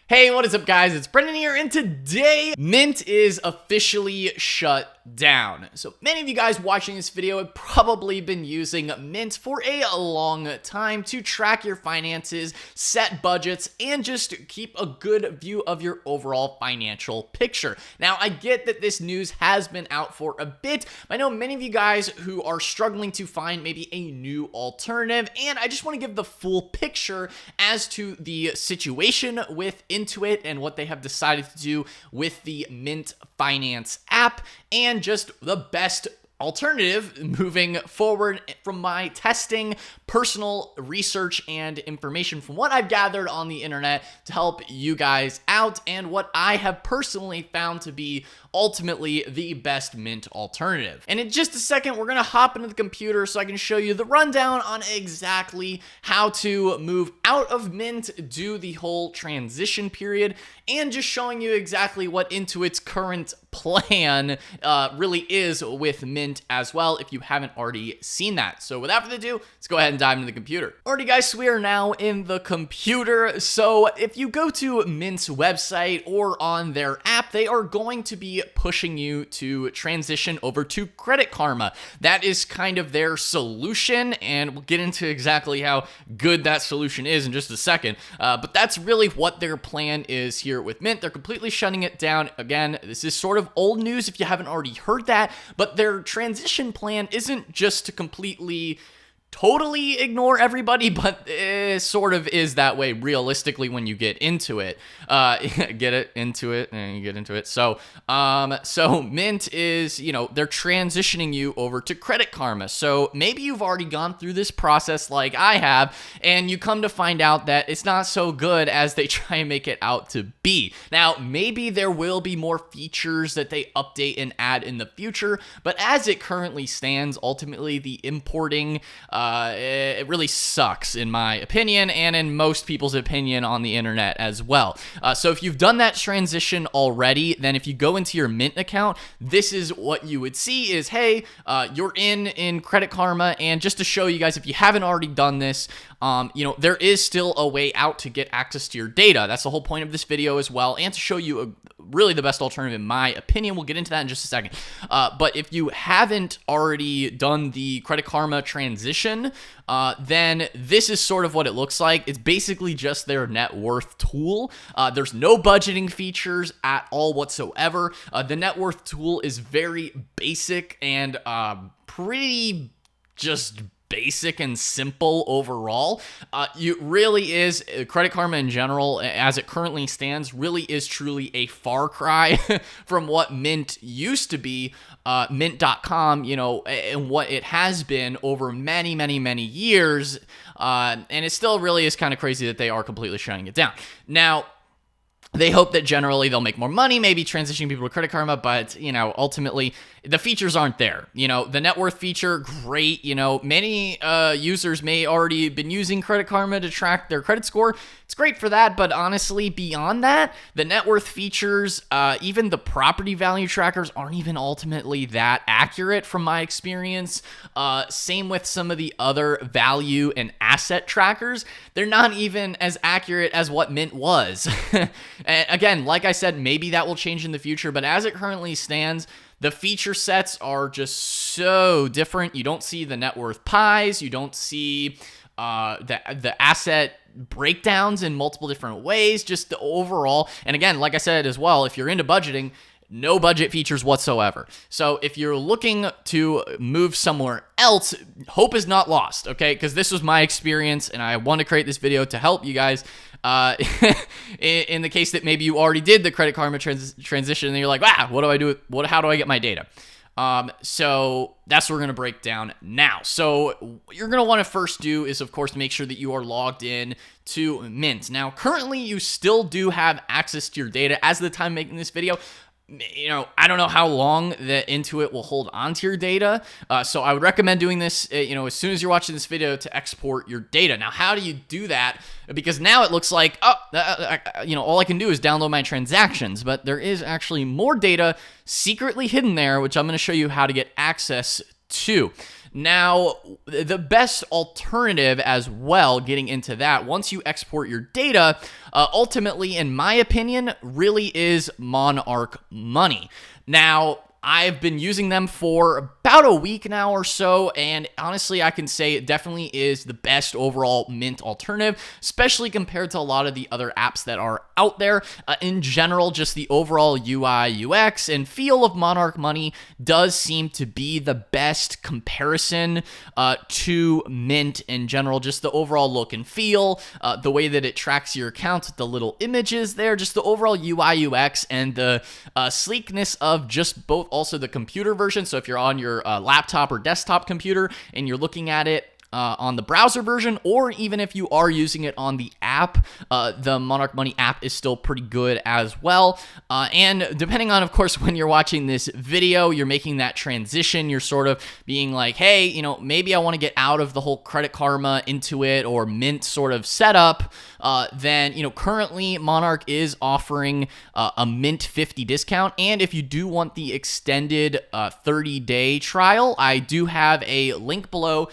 Hey, what is up, guys? It's Brendan here, and today, Mint is officially shut down. So many of you guys watching this video have probably been using Mint for a long time to track your finances, set budgets, and just keep a good view of your overall financial picture. Now, I get that this news has been out for a bit. I know many of you guys who are struggling to find maybe a new alternative, and I just want to give the full picture as to the situation with Intuit and what they have decided to do with the Mint Finance app, and just the best alternative moving forward from my testing, personal research, and information from what I've gathered on the internet to help you guys out, and what I have personally found to be ultimately the best Mint alternative. And in just a second, we're gonna hop into the computer so I can show you the rundown on exactly how to move out of Mint, do the whole transition period, and just showing you exactly what Intuit's current plan really is with Mint as well, if you haven't already seen that. So without further ado, let's go ahead and dive into the computer. Alrighty guys, so we are now in the computer. So if you go to Mint's website or on their app, they are going to be pushing you to transition over to Credit Karma. That is kind of their solution, and we'll get into exactly how good that solution is in just a second. But that's really what their plan is here with Mint. They're completely shutting it down. Again, this is sort of old news if you haven't already heard that, but their transition plan isn't just to completely totally ignore everybody, but it sort of is that way realistically when you get into it. Get it into it, and you get into it. So Mint is, they're transitioning you over to Credit Karma. So maybe you've already gone through this process like I have, and you come to find out that it's not so good as they try and make it out to be. Now, maybe there will be more features that they update and add in the future, but as it currently stands, ultimately the importing, it really sucks in my opinion, and in most people's opinion on the internet as well. So if you've done that transition already, then if you go into your Mint account, this is what you would see is, hey, you're in Credit Karma, and just to show you guys, if you haven't already done this, there is still a way out to get access to your data. That's the whole point of this video as well, and to show you really the best alternative in my opinion. We'll get into that in just a second. But if you haven't already done the Credit Karma transition, then this is sort of what it looks like. It's basically just their net worth tool. There's no budgeting features at all whatsoever. The net worth tool is very basic and pretty just basic and simple overall. It really is, Credit Karma in general, as it currently stands, really is truly a far cry from what Mint used to be, Mint.com, and what it has been over many, many, many years. And it still really is kind of crazy that they are completely shutting it down. Now, they hope that generally they'll make more money, maybe transitioning people to Credit Karma, but, ultimately, the features aren't there. The net worth feature, great. Many users may already been using Credit Karma to track their credit score. It's great for that, but honestly, beyond that, the net worth features, even the property value trackers aren't even ultimately that accurate from my experience. Same with some of the other value and asset trackers. They're not even as accurate as what Mint was. And again, like I said, maybe that will change in the future, but as it currently stands, the feature sets are just so different. You don't see the net worth pies. You don't see the asset breakdowns in multiple different ways, just the overall. And again, like I said as well, if you're into budgeting, no budget features whatsoever. So if you're looking to move somewhere else, hope is not lost, okay? Because this was my experience, and I want to create this video to help you guys. In the case that maybe you already did the Credit Karma transition, and you're like, what do I do? How do I get my data? So that's what we're going to break down now. So what you're going to want to first do is, of course, make sure that you are logged in to Mint. Now, currently, you still do have access to your data as of the time making this video. I don't know how long that Intuit will hold onto your data. So I would recommend doing this, as soon as you're watching this video, to export your data. Now, how do you do that? Because now it looks like, all I can do is download my transactions, but there is actually more data secretly hidden there, which I'm going to show you how to get access to. Now, the best alternative as well, getting into that, once you export your data, ultimately, in my opinion, really is Monarch Money. Now, I've been using them for about a week now or so, and honestly, I can say it definitely is the best overall Mint alternative, especially compared to a lot of the other apps that are out there. In general, just the overall UI, UX, and feel of Monarch Money does seem to be the best comparison to Mint in general. Just the overall look and feel, the way that it tracks your account, the little images there, just the overall UI, UX, and the sleekness of just both also the computer version. So if you're on your laptop or desktop computer and you're looking at it on the browser version, or even if you are using it on the app, the Monarch Money app is still pretty good as well. And depending on, of course, when you're watching this video, you're making that transition, you're sort of being like, hey, you know, maybe I want to get out of the whole Credit Karma into it or Mint sort of setup, then, you know, currently Monarch is offering a Mint 50 discount. And if you do want the extended 30-day trial, I do have a link below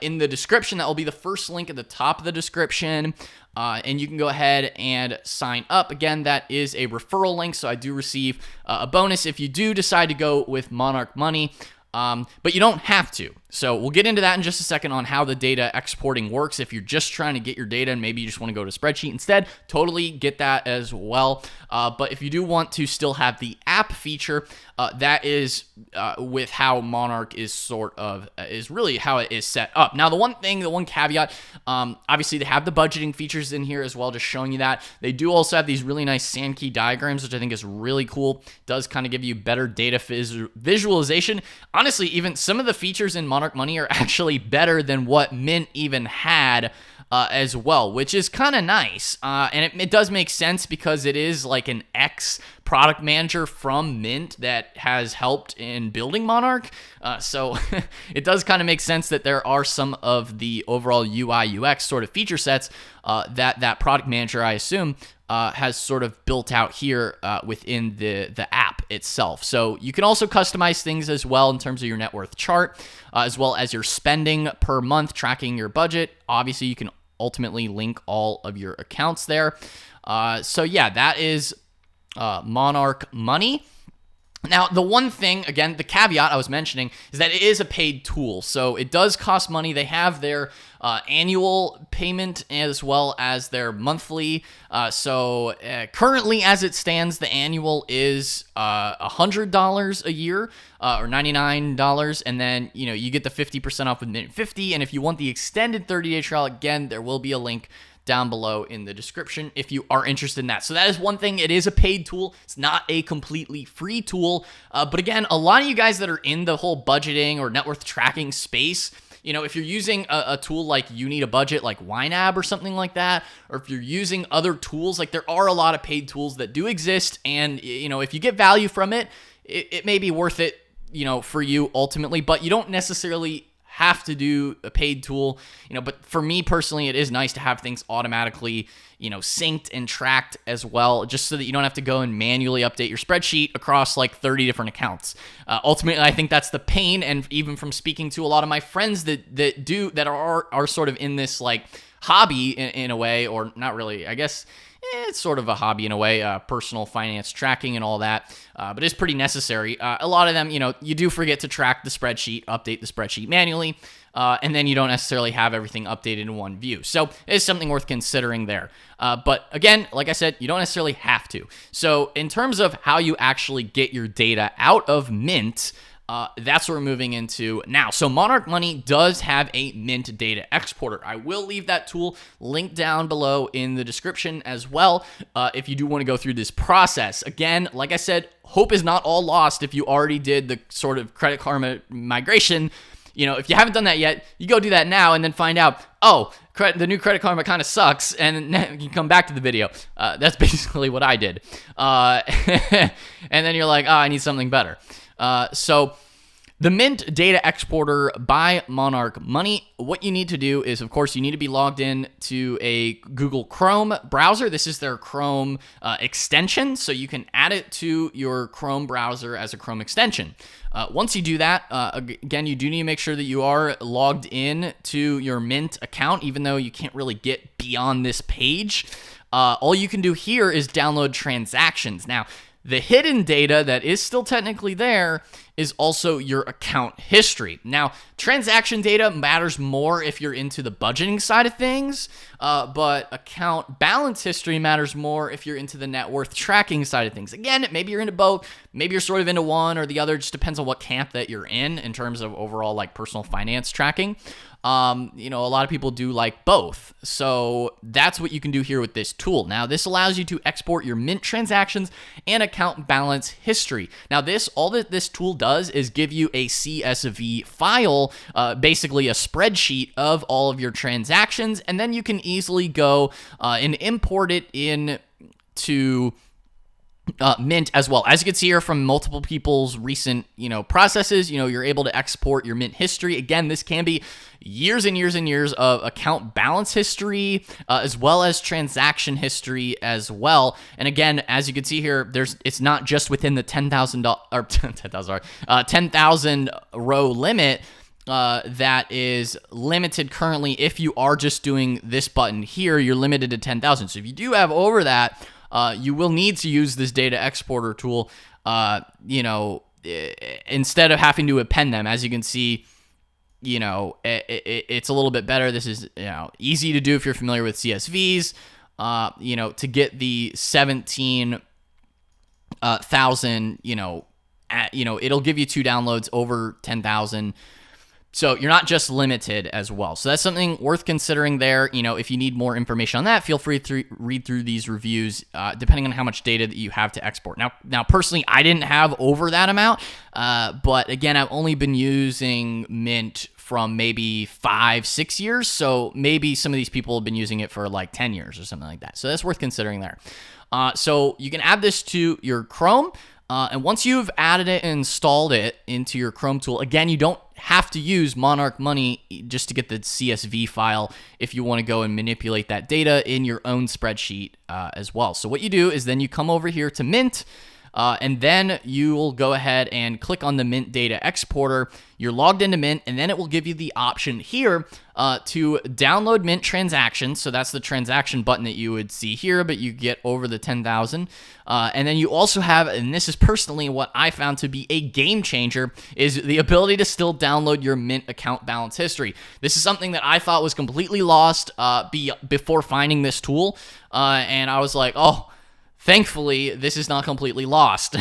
in the description. That will be the first link at the top of the description. And you can go ahead and sign up. Again, that is a referral link, so I do receive a bonus if you do decide to go with Monarch Money. But you don't have to. So we'll get into that in just a second on how the data exporting works. If you're just trying to get your data and maybe you just want to go to spreadsheet instead, totally get that as well. But if you do want to still have the app feature, that is with how Monarch is is really how it is set up. Now, the one caveat, obviously they have the budgeting features in here as well, just showing you that. They do also have these really nice Sankey diagrams, which I think is really cool. It does kind of give you better data visualization. Honestly, even some of the features in Monarch Money are actually better than what Mint even had as well, which is kind of nice. And it does make sense because it is like an ex product manager from Mint that has helped in building Monarch. So it does kind of make sense that there are some of the overall UI, UX sort of feature sets that product manager, I assume, has sort of built out here within the app itself. So you can also customize things as well in terms of your net worth chart, as well as your spending per month, tracking your budget. Obviously, you can ultimately link all of your accounts there. So yeah, that is Monarch Money. Now, the one thing, again, the caveat I was mentioning is that it is a paid tool, so it does cost money. They have their annual payment as well as their monthly. So currently, as it stands, the annual is $100 a year or $99, and then you get the 50% off with Mint 50. And if you want the extended 30-day trial, again, there will be a link down below in the description if you are interested in that. So that is one thing. It is a paid tool. It's not a completely free tool. But again, a lot of you guys that are in the whole budgeting or net worth tracking space, if you're using a tool like You Need a Budget, like YNAB or something like that, or if you're using other tools, like there are a lot of paid tools that do exist. And, if you get value from it, it may be worth it, for you ultimately, but you don't necessarily have to do a paid tool, but for me personally, it is nice to have things automatically, synced and tracked as well, just so that you don't have to go and manually update your spreadsheet across like 30 different accounts. Ultimately, I think that's the pain. And even from speaking to a lot of my friends that are sort of in this like hobby in a way, or not really, I guess, it's sort of a hobby in a way, personal finance tracking and all that, but it's pretty necessary. A lot of them, you do forget to track the spreadsheet, update the spreadsheet manually, and then you don't necessarily have everything updated in one view. So it's something worth considering there. But again, like I said, you don't necessarily have to. So in terms of how you actually get your data out of Mint, that's what we're moving into now. So Monarch Money does have a Mint data exporter. I will leave that tool linked down below in the description as well if you do want to go through this process. Again, like I said, hope is not all lost if you already did the sort of Credit Karma migration. If you haven't done that yet, you go do that now and then find out, the new Credit Karma kind of sucks, and then you come back to the video. That's basically what I did. And then you're like, I need something better. So The Mint Data Exporter by Monarch Money. What you need to do is, of course, you need to be logged in to a Google Chrome browser. This is their Chrome extension, so you can add it to your Chrome browser as a Chrome extension. Once you do that, again, you do need to make sure that you are logged in to your Mint account, even though you can't really get beyond this page. All you can do here is download transactions. Now, the hidden data that is still technically there is also your account history. Now, transaction data matters more if you're into the budgeting side of things, but account balance history matters more if you're into the net worth tracking side of things. Again, maybe you're into both, maybe you're sort of into one or the other. It just depends on what camp that you're in terms of overall like personal finance tracking. A lot of people do like both. So that's what you can do here with this tool. Now, this allows you to export your Mint transactions and account balance history. Now, all that this tool does is give you a CSV file, basically a spreadsheet of all of your transactions, and then you can easily go and import it into Mint as well. As you can see here from multiple people's recent, processes, you're able to export your Mint history. Again, this can be years and years and years of account balance history, as well as transaction history as well. And again, as you can see here, it's not just within the $10,000 row limit. That is limited currently. If you are just doing this button here, you're limited to 10,000. So if you do have over that, you will need to use this data exporter tool, instead of having to append them. As you can see, it's a little bit better. This is, easy to do if you're familiar with CSVs, to get the 17,000, it'll give you 2 downloads over 10,000. So you're not just limited as well. So that's something worth considering there. If you need more information on that, feel free to read through these reviews, depending on how much data that you have to export. Now, personally, I didn't have over that amount, but again, I've only been using Mint from maybe 5-6 years. So maybe some of these people have been using it for like 10 years or something like that. So that's worth considering there. So you can add this to your Chrome. And once you've added it and installed it into your Chrome tool, again, you don't have to use Monarch Money just to get the CSV file if you want to go and manipulate that data in your own spreadsheet as well. So what you do is then you come over here to Mint, and then you will go ahead and click on the Mint Data Exporter. You're logged into Mint, and then it will give you the option here to download Mint transactions. So that's the transaction button that you would see here, but you get over the 10,000. And then you also have, and this is personally what I found to be a game changer, is the ability to still download your Mint account balance history. This is something that I thought was completely lost before finding this tool. And I was like, oh, thankfully, this is not completely lost.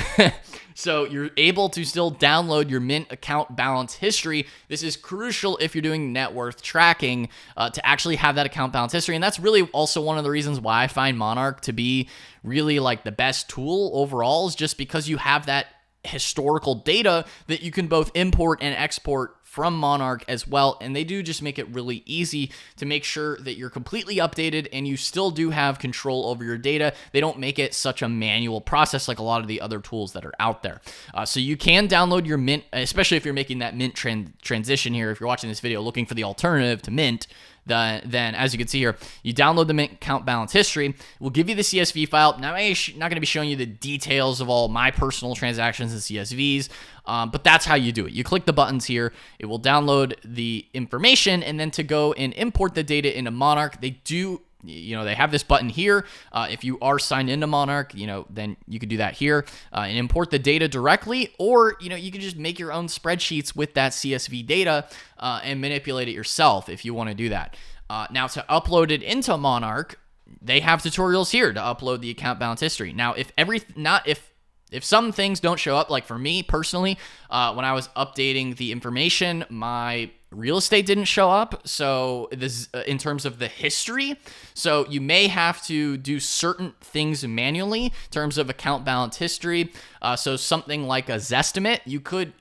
So you're able to still download your Mint account balance history. This is crucial if you're doing net worth tracking, to actually have that account balance history. And that's really also one of the reasons why I find Monarch to be really like the best tool overall, is just because you have that historical data that you can both import and export from Monarch as well. And they do just make it really easy to make sure that you're completely updated and you still do have control over your data. They don't make it such a manual process like a lot of the other tools that are out there. So you can download your Mint, especially if you're making that Mint transition here. If you're watching this video looking for the alternative to Mint, then as you can see here, you download the Mint account balance history. We'll give you the CSV file. Now, I'm not going to be showing you the details of all my personal transactions and CSVs, but that's how you do it. You click the buttons here. It will download the information, and then to go and import the data into Monarch, they have this button here. If you are signed into Monarch, then you could do that here and import the data directly, or, you can just make your own spreadsheets with that CSV data and manipulate it yourself if you want to do that. Now, to upload it into Monarch, they have tutorials here to upload the account balance history. Now, if some things don't show up, like for me personally, when I was updating the information, my real estate didn't show up. So this in terms of the history. So you may have to do certain things manually in terms of account balance history. So something like a Zestimate, you can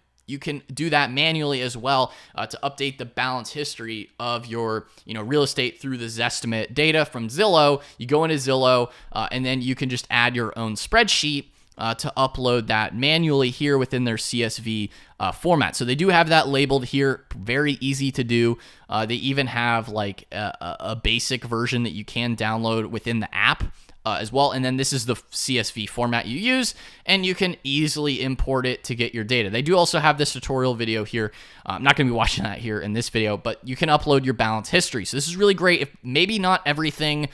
do that manually as well to update the balance history of your real estate through the Zestimate data from Zillow. You go into Zillow and then you can just add your own spreadsheet to upload that manually here within their CSV format. So they do have that labeled here, very easy to do. They even have like a basic version that you can download within the app as well. And then this is the CSV format you use, and you can easily import it to get your data. They do also have this tutorial video here. I'm not going to be watching that here in this video, but you can upload your balance history. So this is really great if maybe not everything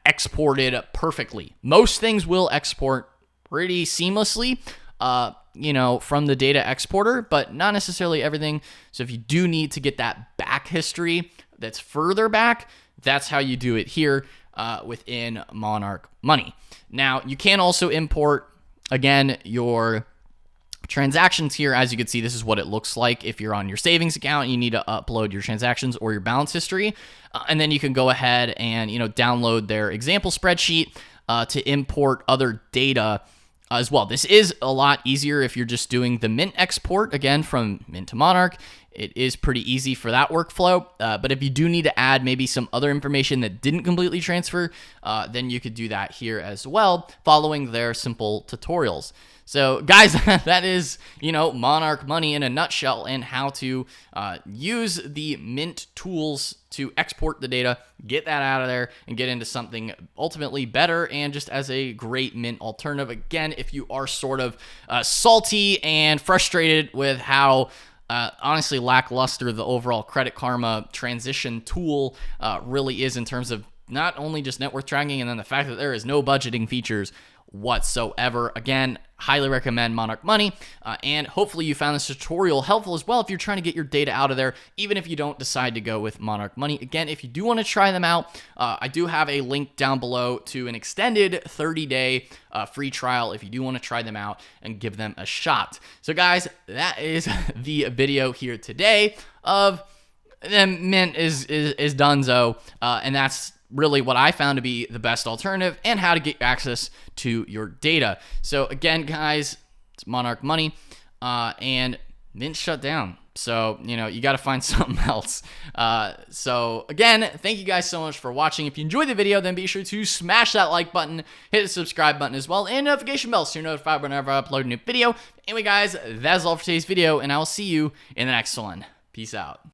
exported perfectly. Most things will export pretty seamlessly, you know, from the data exporter, but not necessarily everything. So if you do need to get that back history that's further back, that's how you do it here within Monarch Money. Now, you can also import, again, your transactions here. As you can see, this is what it looks like if you're on your savings account. You need to upload your transactions or your balance history, and then you can go ahead and, you know, download their example spreadsheet to import other data as well. This is a lot easier if you're just doing the Mint export, again, from Mint to Monarch. It is pretty easy for that workflow, but if you do need to add maybe some other information that didn't completely transfer, then you could do that here as well, following their simple tutorials. So guys, that is, you know, Monarch Money in a nutshell, and how to use the Mint tools to export the data, get that out of there, and get into something ultimately better, and just as a great Mint alternative. Again, if you are sort of salty and frustrated with how honestly lackluster the overall Credit Karma transition tool really is in terms of not only just net worth tracking, and then the fact that there is no budgeting features whatsoever. Again, highly recommend Monarch Money, and hopefully you found this tutorial helpful as well if you're trying to get your data out of there, even if you don't decide to go with Monarch Money. Again, if you do want to try them out, I do have a link down below to an extended 30-day free trial if you do want to try them out and give them a shot. So guys, that is the video here today of Mint is donezo, and that's really what I found to be the best alternative, and how to get access to your data. So again, guys, it's Monarch Money, and Mint shut down. So, you know, you got to find something else. So again, thank you guys so much for watching. If you enjoyed the video, then be sure to smash that like button, hit the subscribe button as well, and notification bell so you're notified whenever I upload a new video. Anyway, guys, that's all for today's video, and I will see you in the next one. Peace out.